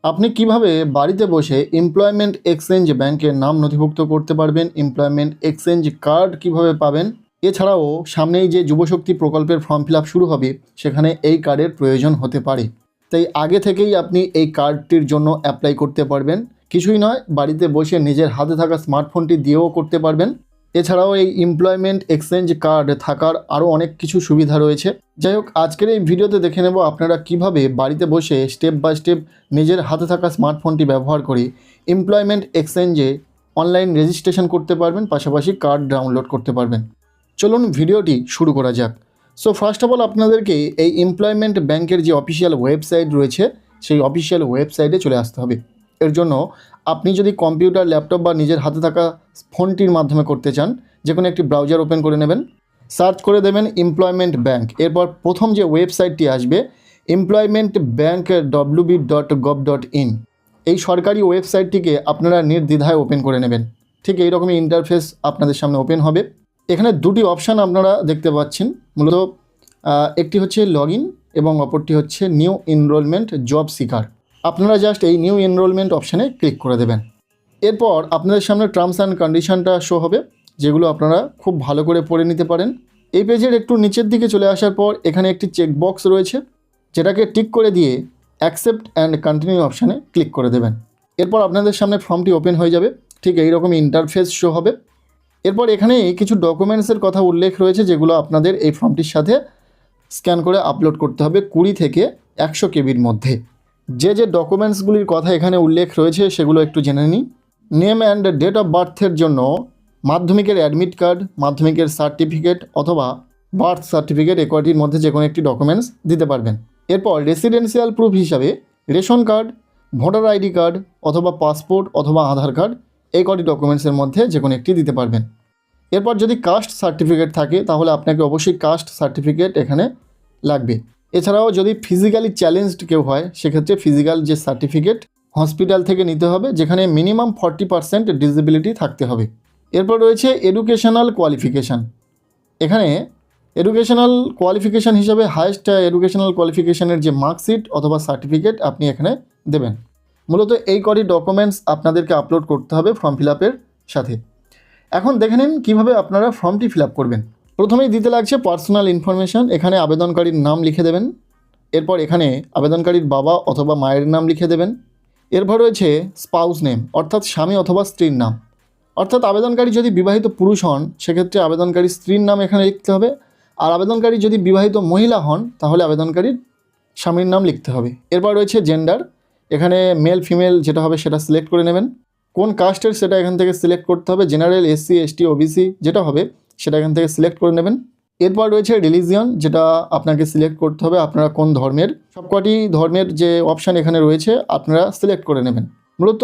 আপনি কিভাবে বাড়িতে বসে এমপ্লয়মেন্ট এক্সচেঞ্জ ব্যাংকের নাম নথিভুক্ত করতে পারবেন, এমপ্লয়মেন্ট এক্সচেঞ্জ কার্ড কিভাবে পাবেন, এছাড়াও সামনেই যে যুবশক্তি প্রকল্পের ফর্ম ফিল আপ শুরু হবে সেখানে এই কার্ডের প্রয়োজন হতে পারে। তাই আগে থেকেই আপনি এই কার্ডটির জন্য অ্যাপ্লাই করতে পারবেন। কিছুই নয়, বাড়িতে বসে নিজের হাতে থাকা স্মার্টফোনটি দিয়েও করতে পারবেন। এছাড়াও এই এমপ্লয়মেন্ট এক্সচেঞ্জ কার্ড থাকার আরও অনেক কিছু সুবিধা রয়েছে। যাই হোক, আজকের এই ভিডিওতে দেখে নেব আপনারা কিভাবে বাড়িতে বসে স্টেপ বাই স্টেপ নিজের হাতে থাকা স্মার্টফোনটি ব্যবহার করে এমপ্লয়মেন্ট এক্সচেঞ্জে অনলাইন রেজিস্ট্রেশন করতে পারবেন, পাশাপাশি কার্ড ডাউনলোড করতে পারবেন। চলুন ভিডিওটি শুরু করা যাক। সো ফার্স্ট অফ অল আপনাদেরকে এই এমপ্লয়মেন্ট ব্যাংকের যে অফিসিয়াল ওয়েবসাইট রয়েছে সেই অফিসিয়াল ওয়েবসাইটে চলে আসতে হবে। এর জন্য আপনি যদি কম্পিউটার, ল্যাপটপ বা নিজের হাতে থাকা ফোনটির মাধ্যমে করতে চান, যে কোনো একটি ব্রাউজার ওপেন করে নেবেন, সার্চ করে দেবেন এমপ্লয়মেন্ট ব্যাংক। এরপর প্রথম যে ওয়েবসাইটটি আসবে employmentbank.wb.gov.in, এই সরকারি ওয়েবসাইটটিকে আপনারা নির্দ্বিধায় ওপেন করে নেবেন। ঠিক এইরকমই ইন্টারফেস আপনাদের সামনে ওপেন হবে। এখানে দুটি অপশান আপনারা দেখতে পাচ্ছেন। মূলত একটি হচ্ছে লগ ইন এবং অপরটি হচ্ছে নিউ এনরোলমেন্ট জব সিকার। আপনারা জাস্ট এই নিউ এনরোলমেন্ট অপশানে ক্লিক করে দেবেন। এরপর আপনাদের সামনে টার্মস অ্যান্ড কন্ডিশনটা শো হবে, যেগুলো আপনারা খুব ভালো করে পড়ে নিতে পারেন। এই পেজের একটু নিচের দিকে চলে আসার পর এখানে একটি চেকবক্স রয়েছে, যেটাকে টিক করে দিয়ে অ্যাকসেপ্ট অ্যান্ড কন্টিনিউ অপশানে ক্লিক করে দেবেন। এরপর আপনাদের সামনে ফর্মটি ওপেন হয়ে যাবে। ঠিক এইরকমই ইন্টারফেস শো হবে। এরপর এখানে কিছু ডকুমেন্টসের কথা উল্লেখ রয়েছে, যেগুলো আপনাদের এই ফর্মটির সাথে স্ক্যান করে আপলোড করতে হবে 20 থেকে 100 কেবির মধ্যে। যে ডকুমেন্টসগুলির কথা এখানে উল্লেখ রয়েছে সেগুলো একটু জেনে নিই। নেম অ্যান্ড ডেট অফ বার্থের জন্য মাধ্যমিকের অ্যাডমিট কার্ড, মাধ্যমিকের সার্টিফিকেট অথবা বার্থ সার্টিফিকেট, এই কয়টির মধ্যে যে কোনো একটি ডকুমেন্টস দিতে পারবেন। এরপর রেসিডেন্সিয়াল প্রুফ হিসাবে ration card, voter ID card অথবা পাসপোর্ট অথবা আধার কার্ড, এই কটি ডকুমেন্টসের মধ্যে যে কোনো একটি দিতে পারবেন। এরপর যদি কাস্ট সার্টিফিকেট থাকে তাহলে আপনাকে অবশ্যই কাস্ট সার্টিফিকেট এখানে লাগবে। এছাড়াও যদি ফিজিক্যালি চ্যালেঞ্জড কেউ হয় সেক্ষেত্রে ফিজিক্যাল যে সার্টিফিকেট হসপিটাল থেকে নিতে হবে, যেখানে মিনিমাম 40% ডিসেবিলিটি থাকতে হবে। এরপর রয়েছে এডুকেশনাল কোয়ালিফিকেশান। এখানে এডুকেশনাল কোয়ালিফিকেশান হিসাবে হায়েস্ট এডুকেশনাল কোয়ালিফিকেশানের যে মার্কশিট অথবা সার্টিফিকেট আপনি এখানে দেবেন। মূলত এই কটি ডকুমেন্টস আপনাদেরকে আপলোড করতে হবে ফর্ম ফিল আপের সাথে। এখন দেখে নিন কীভাবে আপনারা ফর্মটি ফিল আপ করবেন। প্রথমেই দিতে লাগছে পার্সোনাল ইনফরমেশান। এখানে আবেদনকারীর নাম লিখে দেবেন। এরপর এখানে আবেদনকারীর বাবা অথবা মায়ের নাম লিখে দেবেন। এরপর রয়েছে স্পাউস নেম, অর্থাৎ স্বামী অথবা স্ত্রীর নাম। অর্থাৎ আবেদনকারী যদি বিবাহিত পুরুষ হন সেক্ষেত্রে আবেদনকারীর স্ত্রীর নাম এখানে লিখতে হবে, আর আবেদনকারী যদি বিবাহিত মহিলা হন তাহলে আবেদনকারীর স্বামীর নাম লিখতে হবে। এরপর রয়েছে জেন্ডার। এখানে মেল ফিমেল যেটা হবে সেটা সিলেক্ট করে নেবেন। কোন কাস্টের সেটা এখান থেকে সিলেক্ট করতে হবে, জেনারেল, এসসি, এসটি, ওবিসি যেটা হবে সেটা এখান থেকে সিলেক্ট করে নেবেন। এরপর রয়েছে রিলিজিয়ন, যেটা আপনাকে সিলেক্ট করতে হবে আপনারা কোন ধর্মের। সবকটি ধর্মের যে অপশান এখানে রয়েছে আপনারা সিলেক্ট করে নেবেন। মূলত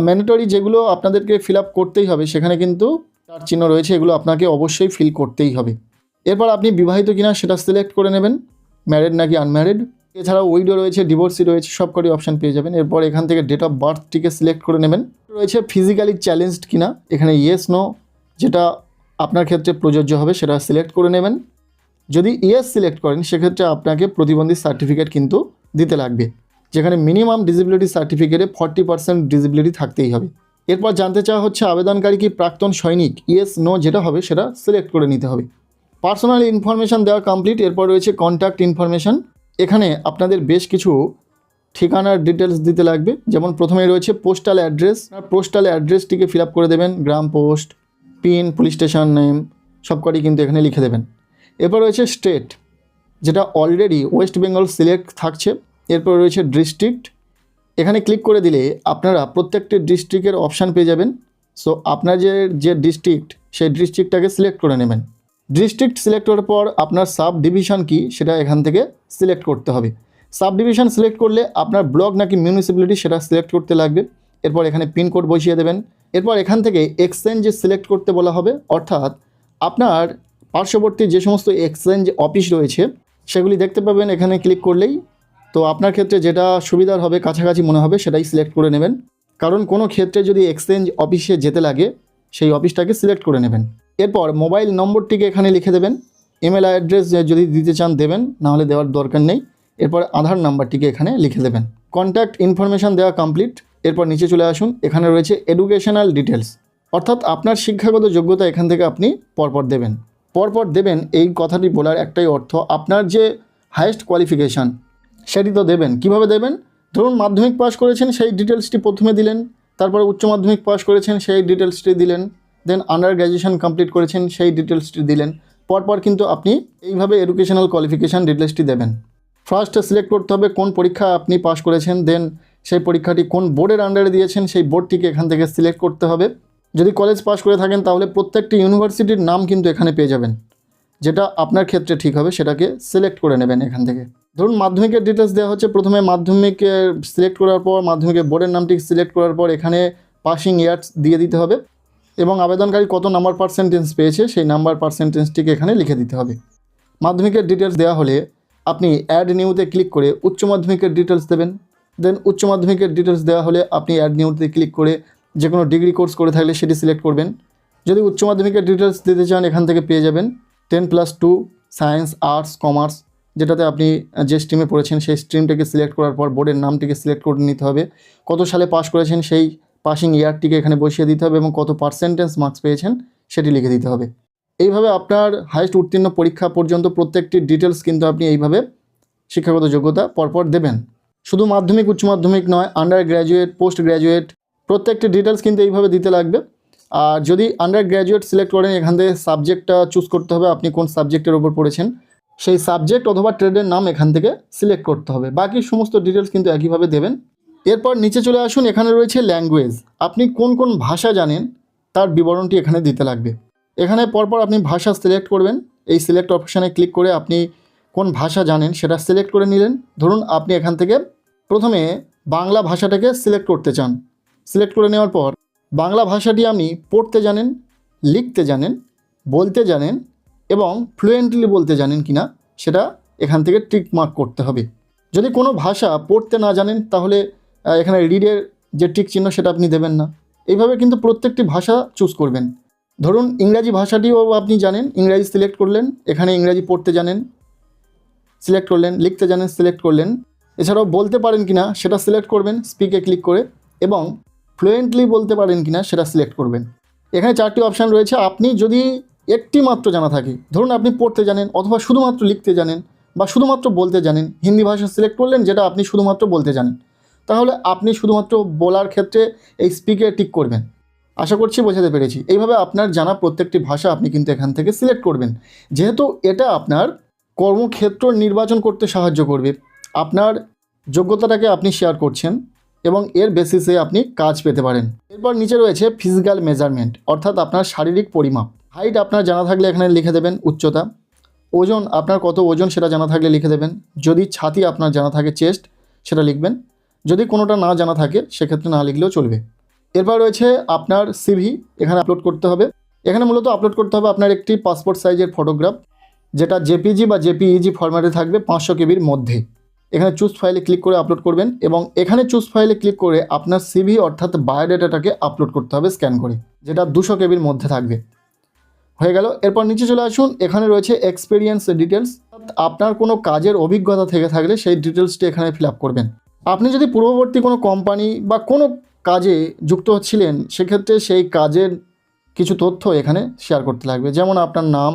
ম্যান্ডেটরি যেগুলো আপনাদেরকে ফিল আপ করতেই হবে সেখানে কিন্তু তার চিহ্ন রয়েছে, এগুলো আপনাকে অবশ্যই ফিল করতেই হবে। এরপর আপনি বিবাহিত কিনা সেটা সিলেক্ট করে নেবেন, ম্যারিড নাকি আনম্যারিড। এছাড়াও উইডো রয়েছে, ডিভোর্সি রয়েছে, সবকটি অপশান পেয়ে যাবেন। এরপর এখান থেকে ডেট অফ বার্থটিকে সিলেক্ট করে নেবেন। রয়েছে ফিজিক্যালি চ্যালেঞ্জড কিনা, এখানে ইয়েস নো যেটা আপনার ক্ষেত্রে প্রযোজ্য হবে সেটা সিলেক্ট করে নেবেন। যদি ইয়েস সিলেক্ট করেন সেক্ষেত্রে আপনাকে প্রতিবন্ধী সার্টিফিকেট কিন্তু দিতে লাগবে, যেখানে মিনিমাম ডিসেবিলিটি সার্টিফিকেটে 40% ডিসেবিলিটি থাকতেই হবে। এরপর জানতে চাওয়া হচ্ছে আবেদনকারী কি প্রাক্তন সৈনিক, ইয়েস নো যেটা হবে সেটা সিলেক্ট করে নিতে হবে। পার্সোনাল ইনফরমেশান দেওয়া কমপ্লিট। এরপর রয়েছে কন্ট্যাক্ট ইনফরমেশান। এখানে আপনাদের বেশ কিছু ঠিকানার ডিটেলস দিতে লাগবে, যেমন প্রথমে রয়েছে পোস্টাল অ্যাড্রেস। পোস্টাল অ্যাড্রেসটিকে ফিল আপ করে দেবেন, গ্রাম post, pin, police station name সবকটি কিন্তু এখানে লিখে দেবেন। এরপর রয়েছে স্টেট, যেটা অলরেডি ওয়েস্ট বেঙ্গল সিলেক্ট থাকছে। এরপর রয়েছে ডিস্ট্রিক্ট, এখানে ক্লিক করে দিলে আপনারা প্রত্যেকটি ডিস্ট্রিক্টের অপশান পেয়ে যাবেন। সো আপনার যে ডিস্ট্রিক্ট সেই ডিস্ট্রিক্টটাকে সিলেক্ট করে নেবেন। ডিস্ট্রিক্ট সিলেক্ট করার পর আপনার সাব ডিভিশন কি সেটা এখান থেকে সিলেক্ট করতে হবে। সাব ডিভিশন সিলেক্ট করলে আপনার ব্লক নাকি মিউনিসিপ্যালিটি সেটা সিলেক্ট করতে লাগবে। এরপর এখানে পিনকোড বসিয়ে দেবেন। এরপর এখান থেকে এক্সচেঞ্জ সিলেক্ট করতে বলা হবে, অর্থাৎ আপনার পার্শ্ববর্তী যে সমস্ত এক্সচেঞ্জ অফিস রয়েছে সেগুলি দেখতে পাবেন এখানে ক্লিক করলেই। তো আপনার ক্ষেত্রে যেটা সুবিধার হবে, কাছাকাছি মনে হবে সেটাই সিলেক্ট করে নেবেন, কারণ কোনো ক্ষেত্রে যদি এক্সচেঞ্জ অফিসে যেতে লাগে সেই অফিসটাকে সিলেক্ট করে নেবেন। এরপর মোবাইল নম্বরটিকে এখানে লিখে দেবেন। ইমেল অ্যাড্রেস যদি দিতে চান দেবেন, নাহলে দেওয়ার দরকার নেই। এরপর আধার নাম্বারটিকে এখানে লিখে দেবেন। কন্ট্যাক্ট ইনফরমেশান দেওয়া কমপ্লিট। এরপর নিচে চলে আসুন, এখানে রয়েছে এডুকেশনাল ডিটেলস, অর্থাৎ আপনার শিক্ষাগত যোগ্যতা এখান থেকে আপনি পরপর দেবেন। এই কথাটি বলার একটাই অর্থ, আপনার যে হাইয়েস্ট কোয়ালিফিকেশান সেটি তো দেবেন। কিভাবে দেবেন? ধরুন মাধ্যমিক পাস করেছেন, সেই ডিটেলসটি প্রথমে দিলেন, তারপরে উচ্চ মাধ্যমিক পাস করেছেন, সেই ডিটেলসটি দিলেন, দেন আন্ডার গ্র্যাজুয়েশন কমপ্লিট করেছেন, সেই ডিটেলসটি দিলেন। পরপর কিন্তু আপনি এইভাবে এডুকেশনাল কোয়ালিফিকেশান ডিটেলসটি দেবেন। ফার্স্ট সিলেক্ট করতে হবে কোন পরীক্ষা আপনি পাস করেছেন, দেন সেই পরীক্ষাটি কোন বোর্ডের আন্ডারে দিয়েছেন সেই বোর্ডটিকে এখান থেকে সিলেক্ট করতে হবে। যদি কলেজ পাস করে থাকেন তাহলে প্রত্যেকটি ইউনিভার্সিটির নাম কিন্তু এখানে পেয়ে যাবেন, যেটা আপনার ক্ষেত্রে ঠিক হবে সেটাকে সিলেক্ট করে নেবেন এখান থেকে। ধরুন মাধ্যমিকের ডিটেলস দেওয়া হচ্ছে, প্রথমে মাধ্যমিকের সিলেক্ট করার পর মাধ্যমিকের বোর্ডের নামটি সিলেক্ট করার পর এখানে পাসিং ইয়ার্স দিয়ে দিতে হবে এবং আবেদনকারী কত নাম্বার পার্সেন্টেজ পেয়েছে সেই নাম্বার পার্সেন্টেজটিকে এখানে লিখে দিতে হবে। মাধ্যমিকের ডিটেলস দেওয়া হলে আপনি অ্যাড নিউতে ক্লিক করে উচ্চ মাধ্যমিকের ডিটেলস দেবেন। দেন উচ্চ মাধ্যমিকের ডিটেলস দেওয়া হলে আপনি অ্যাড নিউতে ক্লিক করে যে কোনো ডিগ্রি কোর্স করে থাকলে সেটি সিলেক্ট করবেন। যদি উচ্চ মাধ্যমিকের ডিটেলস দিতে চান এখান থেকে পেয়ে যাবেন 10+2 সায়েন্স, আর্টস, কমার্স, যেটাতে আপনি যে স্ট্রিমে পড়েছেন সেই স্ট্রিমটাকে সিলেক্ট করার পর বোর্ডের নামটিকে সিলেক্ট করে নিতে হবে, কত সালে পাস করেছেন সেই পাসিং ইয়ারটিকে এখানে বসিয়ে দিতে হবে এবং কত পার্সেন্টেজ মার্কস পেয়েছেন সেটি লিখে দিতে হবে। এইভাবে আপনার হাইয়েস্ট উত্তীর্ণ পরীক্ষা পর্যন্ত প্রত্যেকটি ডিটেলস কিন্তু আপনি এইভাবে শিক্ষাগত যোগ্যতা পরপর দেবেন। শুধু মাধ্যমিক উচ্চ মাধ্যমিক নয়, আন্ডার গ্র্যাজুয়েট, পোস্ট গ্র্যাজুয়েট প্রত্যেকটি ডিটেলস কিন্তু এইভাবে দিতে লাগবে। আর যদি আন্ডার গ্র্যাজুয়েট সিলেক্ট করেন এখান থেকে সাবজেক্টটা চুজ করতে হবে, আপনি কোন সাবজেক্টের ওপর পড়েছেন সেই সাবজেক্ট অথবা ট্রেডের নাম এখান থেকে সিলেক্ট করতে হবে। বাকি সমস্ত ডিটেলস কিন্তু একইভাবে দেবেন। এরপর নিচে চলে আসুন, এখানে রয়েছে ল্যাঙ্গুয়েজ, আপনি কোন কোন ভাষা জানেন তার বিবরণটি এখানে দিতে লাগবে। এখানে পরপর আপনি ভাষা সিলেক্ট করবেন, এই সিলেক্ট অপশানে ক্লিক করে আপনি কোন ভাষা জানেন সেটা সিলেক্ট করে নিলেন। ধরুন আপনি এখান থেকে প্রথমে বাংলা ভাষাটাকে সিলেক্ট করতে চান। সিলেক্ট করে নেওয়ার পর বাংলা ভাষাটি আপনি পড়তে জানেন, লিখতে জানেন, বলতে জানেন এবং ফ্লুয়েন্টলি বলতে জানেন কিনা সেটা এখান থেকে টিক মার্ক করতে হবে। যদি কোনো ভাষা পড়তে না জানেন তাহলে এখানে রিডের যে টিক চিহ্ন সেটা আপনি দেবেন না। এইভাবে কিন্তু প্রত্যেকটি ভাষা চুজ করবেন। ধরুন ইংরাজি ভাষাটিও আপনি জানেন, ইংরাজি সিলেক্ট করলেন, এখানে ইংরাজি পড়তে জানেন সিলেক্ট করলেন, লিখতে জানেন সিলেক্ট করলেন, এছাড়াও বলতে পারেন কিনা সেটা সিলেক্ট করবেন স্পিকে ক্লিক করে এবং ফ্লুয়েন্টলি বলতে পারেন কিনা সেটা সিলেক্ট করবেন। এখানে 4টি অপশান রয়েছে, আপনি যদি একটি মাত্র জানা থাকে, ধরুন আপনি পড়তে জানেন অথবা শুধুমাত্র লিখতে জানেন বা শুধুমাত্র বলতে জানেন, হিন্দি ভাষা সিলেক্ট করলেন যেটা আপনি শুধুমাত্র বলতে জানেন, তাহলে আপনি শুধুমাত্র বলার ক্ষেত্রে এই স্পিকে টিক করবেন। আশা করছি বোঝাতে পেরেছি। এইভাবে আপনার জানা প্রত্যেকটি ভাষা আপনি কিন্তু এখান থেকে সিলেক্ট করবেন, যেহেতু এটা আপনার কর্মক্ষেত্র নির্বাচন করতে সাহায্য করবে। আপনার যোগ্যতাটাকে আপনি শেয়ার করছেন এবং এর বেসিসে আপনি কাজ পেতে পারেন। এরপর নিচে রয়েছে ফিজিক্যাল মেজারমেন্ট, অর্থাৎ আপনার শারীরিক পরিমাপ। হাইট আপনার জানা থাকলে এখানে লিখে দেবেন, উচ্চতা, ওজন আপনার কত ওজন সেটা জানা থাকলে লিখে দেবেন, যদি ছাতি আপনার জানা থাকে চেস্ট সেটা লিখবেন, যদি কোনোটা না জানা থাকে সেক্ষেত্রে না লিখলেও চলবে। এরপর রয়েছে আপনার সিভি, এখানে আপলোড করতে হবে। এখানে মূলত আপলোড করতে হবে আপনার একটি পাসপোর্ট সাইজের ফটোগ্রাফ, যেটা জেপিজি বা জেপিইজি ফরম্যাটে থাকবে 500 কেবির মধ্যে। এখানে চুজ ফাইলে ক্লিক করে আপলোড করবেন এবং এখানে চুজ ফাইলে ক্লিক করে আপনার সিভি অর্থাৎ বায়োডাটাটাকে আপলোড করতে হবে স্ক্যান করে, যেটা 200 কেবির মধ্যে থাকবে। হয়ে গেল। এরপর নিচে চলে আসুন, এখানে রয়েছে এক্সপিরিয়েন্স ডিটেলস, আপনার কোনো কাজের অভিজ্ঞতা থেকে থাকলে সেই ডিটেলসটি এখানে ফিল আপ করবেন। আপনি যদি পূর্ববর্তী কোনো কোম্পানি বা কোনো কাজে যুক্ত ছিলেন সেক্ষেত্রে সেই কাজের কিছু তথ্য এখানে শেয়ার করতে লাগবে, যেমন আপনার নাম,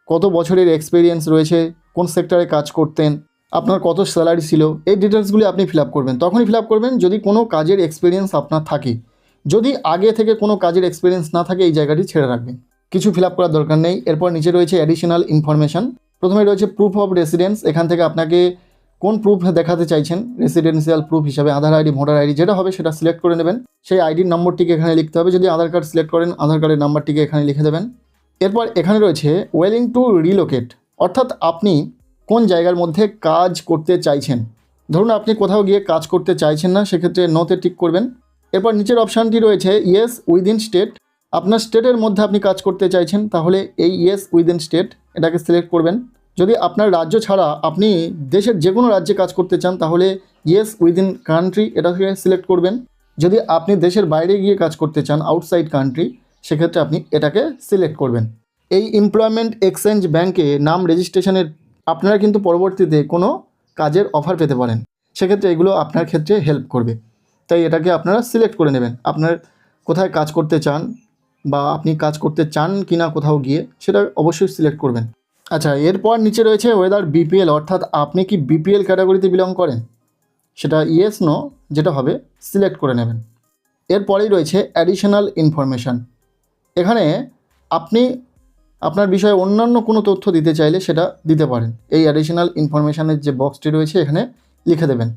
কত বছরের এক্সপিরিয়েন্স রয়েছে, কোন সেক্টরে কাজ করতেন, আপনার কত স্যালারি ছিল, এই ডিটেলসগুলি আপনি ফিল আপ করবেন। তখনই ফিল আপ করবেন যদি কোনো কাজের এক্সপিরিয়েন্স আপনার থাকে। যদি আগে থেকে কোনো কাজের এক্সপিরিয়েন্স না থাকে এই জায়গাটি ছেড়ে রাখবেন, কিছু ফিল আপ করার দরকার নেই। এরপর নিচে রয়েছে অ্যাডিশনাল ইনফরমেশান। প্রথমে রয়েছে প্রুফ অফ রেসিডেন্স, এখান থেকে আপনাকে কোন প্রুফ দেখাতে চাইছেন, রেসিডেন্সিয়াল প্রুফ হিসাবে আধার আইডি, ভোটার আইডি, যেটা হবে সেটা সিলেক্ট করে নেবেন। সেই আইডির নম্বরটিকে এখানে লিখতে হবে, যদি আধার কার্ড সিলেক্ট করেন আধার কার্ডের নাম্বারটিকে এখানে লিখে দেবেন। এরপর এখানে রয়েছে ওয়েলিং টু রিলোকেট, অর্থাৎ আপনি কোন জায়গার মধ্যে কাজ করতে চাইছেন। ধরুন আপনি কোথাও গিয়ে কাজ করতে চাইছেন না, সেক্ষেত্রে নোতে টিক করবেন। এরপর নিচের অপশানটি রয়েছে ইয়েস উইদিন স্টেট, আপনার স্টেটের মধ্যে আপনি কাজ করতে চাইছেন তাহলে এই ইয়েস উইদিন স্টেট এটাকে সিলেক্ট করবেন। যদি আপনার রাজ্য ছাড়া আপনি দেশের যে কোনো রাজ্যে কাজ করতে চান তাহলে ইয়েস উইদিন কান্ট্রি এটাকে সিলেক্ট করবেন। যদি আপনি দেশের বাইরে গিয়ে কাজ করতে চান আউটসাইড কান্ট্রি সেক্ষেত্রে আপনি এটাকে সিলেক্ট করবেন। এই এমপ্লয়মেন্ট এক্সচেঞ্জ ব্যাংকে নাম রেজিস্ট্রেশনের আপনারা কিন্তু পরবর্তীতে কোনো কাজের অফার পেতে পারেন। সেক্ষেত্রে এগুলো আপনার ক্ষেত্রে হেল্প করবে, তাই এটাকে আপনারা সিলেক্ট করে নেবেন। আপনার কোথায় কাজ করতে চান বা আপনি কাজ করতে চান কি না কোথাও গিয়ে, সেটা অবশ্যই সিলেক্ট করবেন। আচ্ছা, এরপর নিচে রয়েছে ওয়েদার বিপিএল, অর্থাৎ আপনি কি বিপিএল ক্যাটাগরিতে বিলং করেন, সেটা ইয়েস নো যেটা হবে সিলেক্ট করে নেবেন। এরপরেই রয়েছে অ্যাডিশনাল ইনফরমেশান। এখানে আপনি আপনার বিষয়ে অন্যান্য কোনো তথ্য দিতে চাইলে সেটা দিতে পারেন। এই অ্যাডিশনাল ইনফরমেশানের যে বক্সটি রয়েছে এখানে লিখে দেবেন।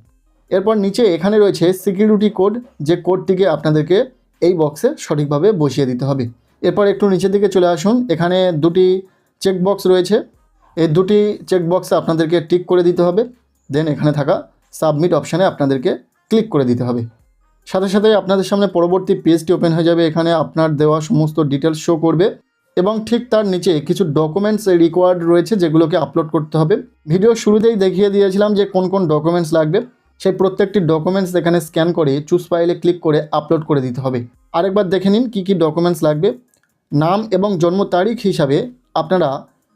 এরপর নিচে এখানে রয়েছে সিকিউরিটি কোড, যে কোডটিকে আপনাদেরকে এই বক্সে সঠিকভাবে বসিয়ে দিতে হবে। এরপর একটু নিচের দিকে চলে আসুন, এখানে দুটি চেকবক্স রয়েছে, এই দুটি চেকবক্সে আপনাদেরকে টিক করে দিতে হবে। দেন এখানে থাকা সাবমিট অপশানে আপনাদেরকে ক্লিক করে দিতে হবে। সাথে সাথে আপনাদের সামনে পরবর্তী পেজটি ওপেন হয়ে যাবে। এখানে আপনার দেওয়া সমস্ত ডিটেলস শো করবে এবং ঠিক তার নিচে কিছু ডকুমেন্টস রিকোয়ার্ড রয়েছে যেগুলোকে আপলোড করতে হবে। ভিডিও শুরুতেই দেখিয়ে দিয়েছিলাম যে কোন কোন ডকুমেন্টস লাগবে, সেই প্রত্যেকটি ডকুমেন্টস এখানে স্ক্যান করে চুজ ফাইলে ক্লিক করে আপলোড করে দিতে হবে। আরেকবার দেখে নিন কী কী ডকুমেন্টস লাগবে। নাম এবং জন্ম তারিখ হিসাবে আপনারা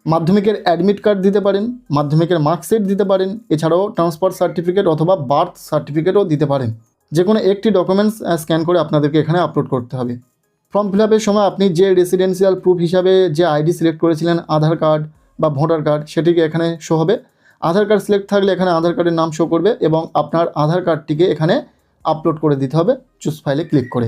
মাধ্যমিকের অ্যাডমিট কার্ড দিতে পারেন, মাধ্যমিকের মার্কশিট দিতে পারেন, এছাড়াও ট্রান্সফার সার্টিফিকেট অথবা বার্থ সার্টিফিকেটও দিতে পারেন। যে কোনো একটি ডকুমেন্টস স্ক্যান করে আপনাদেরকে এখানে আপলোড করতে হবে। ফর্ম ফিল আপের সময় আপনি যে রেসিডেন্সিয়াল প্রুফ হিসাবে যে আইডি সিলেক্ট করেছিলেন, আধার কার্ড বা ভোটার কার্ড, সেটিকে এখানে শো হবে। আধার কার্ড সিলেক্ট থাকলে এখানে আধার কার্ডের নাম শো করবে এবং আপনার আধার কার্ডটিকে এখানে আপলোড করে দিতে হবে চুজ ফাইলে ক্লিক করে।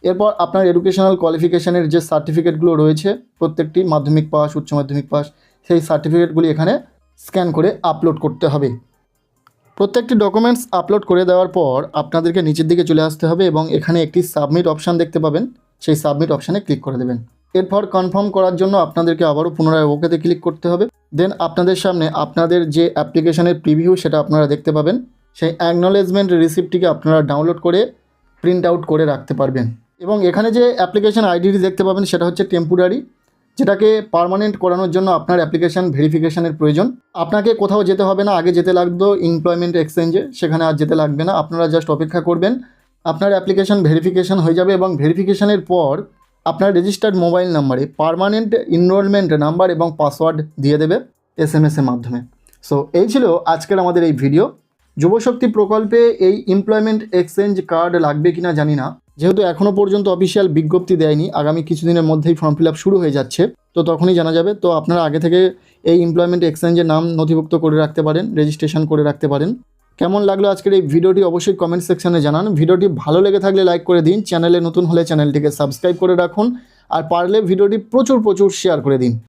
এরপর আপনার এডুকেশনাল কোয়ালিফিকেশানের যে সার্টিফিকেটগুলো রয়েছে, প্রত্যেকটি মাধ্যমিক পাস, উচ্চ মাধ্যমিক পাস, সেই সার্টিফিকেটগুলি এখানে স্ক্যান করে আপলোড করতে হবে। প্রত্যেকটি ডকুমেন্টস আপলোড করে দেওয়ার পর আপনাদেরকে নিচের দিকে চলে আসতে হবে এবং এখানে একটি সাবমিট অপশান দেখতে পাবেন, সেই সাবমিট অপশানে ক্লিক করে দেবেন। এরপর কনফার্ম করার জন্য আপনাদেরকে আবারও পুনরায় ওকেতে ক্লিক করতে হবে। দেন আপনাদের সামনে আপনাদের যে অ্যাপ্লিকেশনের প্রিভিউ সেটা আপনারা দেখতে পাবেন। সেই অ্যাকনলেজমেন্ট রিসিপ্টটিকে আপনারা ডাউনলোড করে প্রিন্ট আউট করে রাখতে পারবেন। এবং এখানে যে অ্যাপ্লিকেশন আইডিটি দেখতে পাবেন সেটা হচ্ছে টেম্পোরারি, যেটাকে পার্মানেন্ট করানোর জন্য আপনার অ্যাপ্লিকেশান ভেরিফিকেশানের প্রয়োজন। আপনাকে কোথাও যেতে হবে না, আগে যেতে লাগতো এমপ্লয়মেন্ট এক্সচেঞ্জে, সেখানে আর যেতে লাগবে না। আপনারা জাস্ট অপেক্ষা করবেন, আপনার অ্যাপ্লিকেশান ভেরিফিকেশান হয়ে যাবে এবং ভেরিফিকেশানের পর আপনার রেজিস্টার্ড মোবাইল নাম্বারে পার্মানেন্ট এনরোলমেন্ট নাম্বার এবং পাসওয়ার্ড দিয়ে দেবে SMS এর মাধ্যমে। সো এই ছিল আজকের আমাদের এই ভিডিও। যুবশক্তি প্রকল্পে এই এমপ্লয়মেন্ট এক্সচেঞ্জ কার্ড লাগবে কিনা জানি না, যেহেতু এখনও পর্যন্ত অফিসিয়াল বিজ্ঞপ্তি দেয়নি। আগামী কিছুদিনের মধ্যেই ফর্ম ফিল আপ শুরু হয়ে যাচ্ছে, তো তখনই জানা যাবে। তো আপনারা আগে থেকে এই এমপ্লয়মেন্ট এক্সচেঞ্জের নাম নথিভুক্ত করে রাখতে পারেন, রেজিস্ট্রেশন করে রাখতে পারেন। কেমন লাগলো আজকের এই ভিডিওটি অবশ্যই কমেন্ট সেকশানে জানান। ভিডিওটি ভালো লেগে থাকলে লাইক করে দিন, চ্যানেলে নতুন হলে চ্যানেলটিকে সাবস্ক্রাইব করে রাখুন, আর পারলে ভিডিওটি প্রচুর শেয়ার করে দিন।